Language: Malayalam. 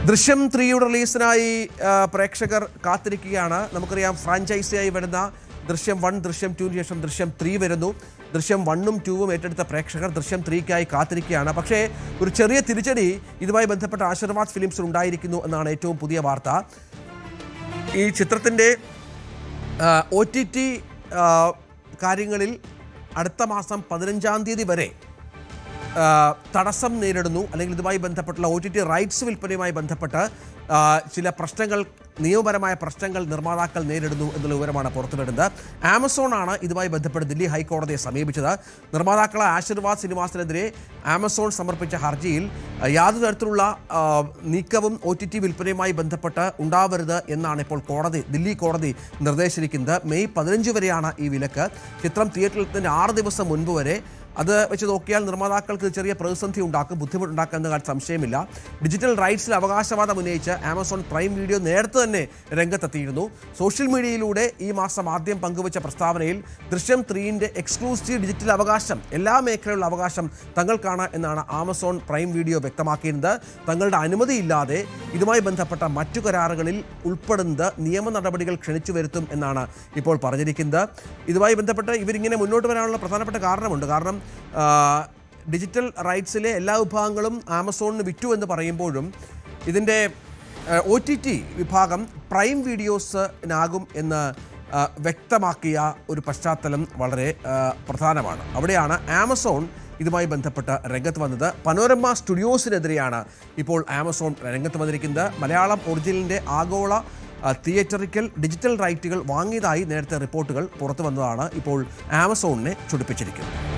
ദൃശ്യം 3യുടെ റിലീസിനായി പ്രേക്ഷകർ കാത്തിരിക്കുകയാണ്. നമുക്കറിയാം ഫ്രാഞ്ചൈസിയായി വരുന്ന ദൃശ്യം 1, ദൃശ്യം 2 ശേഷം ദൃശ്യം 3 വരുന്നു. ദൃശ്യം 1ഉം 2ഉം ഏറ്റെടുത്ത പ്രേക്ഷകർ ദൃശ്യം 3ക്കായി കാത്തിരിക്കുകയാണ്. പക്ഷേ ഒരു ചെറിയ തിരിച്ചടി ഇതുമായി ബന്ധപ്പെട്ട ആശീർവാദ് ഫിലിംസിൽ ഉണ്ടായിരിക്കുന്നു എന്നാണ് ഏറ്റവും പുതിയ വാർത്ത. ഈ ചിത്രത്തിൻ്റെ OTT കാര്യങ്ങളിൽ അടുത്ത മാസം 15-ാം തീയതി വരെ തടസ്സം നേരിടുന്നു. അല്ലെങ്കിൽ ഇതുമായി ബന്ധപ്പെട്ടുള്ള OTT റൈറ്റ്സ് വിൽപ്പനയുമായി ബന്ധപ്പെട്ട് ചില പ്രശ്നങ്ങൾ, നിയമപരമായ പ്രശ്നങ്ങൾ നിർമ്മാതാക്കൾ നേരിടുന്നു എന്നുള്ള വിവരമാണ് പുറത്തുവിടുന്നത്. ആമസോണാണ് ഇതുമായി ബന്ധപ്പെട്ട് ദില്ലി ഹൈക്കോടതിയെ സമീപിച്ചത്. നിർമ്മാതാക്കളെ ആശീർവാദ് സിനിമാസിനെതിരെ ആമസോൺ സമർപ്പിച്ച ഹർജിയിൽ യാതൊരു തരത്തിലുള്ള നീക്കവും OTT വിൽപ്പനയുമായി ബന്ധപ്പെട്ട് ഉണ്ടാവരുത് എന്നാണ് ഇപ്പോൾ ദില്ലി കോടതി നിർദ്ദേശിച്ചിരിക്കുന്നത്. മെയ് 15 വരെയാണ് ഈ വിലക്ക്. ചിത്രം തിയേറ്ററിലെത്തുന്നതിന് 6 ദിവസം മുൻപ് വരെ. അത് വെച്ച് നോക്കിയാൽ നിർമ്മാതാക്കൾക്ക് ചെറിയ പ്രതിസന്ധി ഉണ്ടാക്കും, ബുദ്ധിമുട്ടുണ്ടാക്കും എന്ന കാര്യം സംശയമില്ല. ഡിജിറ്റൽ റൈറ്റ്സിൽ അവകാശവാദം ഉന്നയിച്ച് ആമസോൺ പ്രൈം വീഡിയോ നേരത്തെ തന്നെ രംഗത്തെത്തിയിരുന്നു. സോഷ്യൽ മീഡിയയിലൂടെ ഈ മാസം ആദ്യം പങ്കുവച്ച പ്രസ്താവനയിൽ ദൃശ്യം 3ൻ്റെ എക്സ്ക്ലൂസീവ് ഡിജിറ്റൽ അവകാശം, എല്ലാ മേഖലയിലുള്ള അവകാശം തങ്ങൾക്കാണ് എന്നാണ് ആമസോൺ പ്രൈം വീഡിയോ വ്യക്തമാക്കിയിരുന്നത്. തങ്ങളുടെ അനുമതിയില്ലാതെ ഇതുമായി ബന്ധപ്പെട്ട മറ്റു കരാറുകളിൽ ഉൾപ്പെടുന്നത് നിയമ നടപടികൾ ക്ഷണിച്ചു വരുത്തും എന്നാണ് ഇപ്പോൾ പറഞ്ഞിരിക്കുന്നത്. ഇതുമായി ബന്ധപ്പെട്ട് ഇവരിങ്ങനെ മുന്നോട്ട് വരാനുള്ള പ്രധാനപ്പെട്ട കാരണമുണ്ട്. കാരണം ഡിജിറ്റൽ റൈറ്റ്സിലെ എല്ലാ വിഭാഗങ്ങളും ആമസോണിന് വിറ്റു എന്ന് പറയുമ്പോഴും ഇതിൻ്റെ OTT വിഭാഗം പ്രൈം വീഡിയോസിനാകും എന്ന് വ്യക്തമാക്കിയ ഒരു പശ്ചാത്തലം വളരെ പ്രധാനമാണ്. അവിടെയാണ് ആമസോൺ ഇതുമായി ബന്ധപ്പെട്ട് രംഗത്ത് വന്നത്. പനോരമ സ്റ്റുഡിയോസിനെതിരെയാണ് ഇപ്പോൾ ആമസോൺ രംഗത്ത് വന്നിരിക്കുന്നത്. മലയാളം ഒറിജിനലിൻ്റെ ആഗോള തിയേറ്ററിക്കൽ ഡിജിറ്റൽ റൈറ്റുകൾ വാങ്ങിയതായി നേരത്തെ റിപ്പോർട്ടുകൾ പുറത്തു വന്നതാണ് ഇപ്പോൾ ആമസോണിനെ ചൊടിപ്പിച്ചിരിക്കുന്നത്.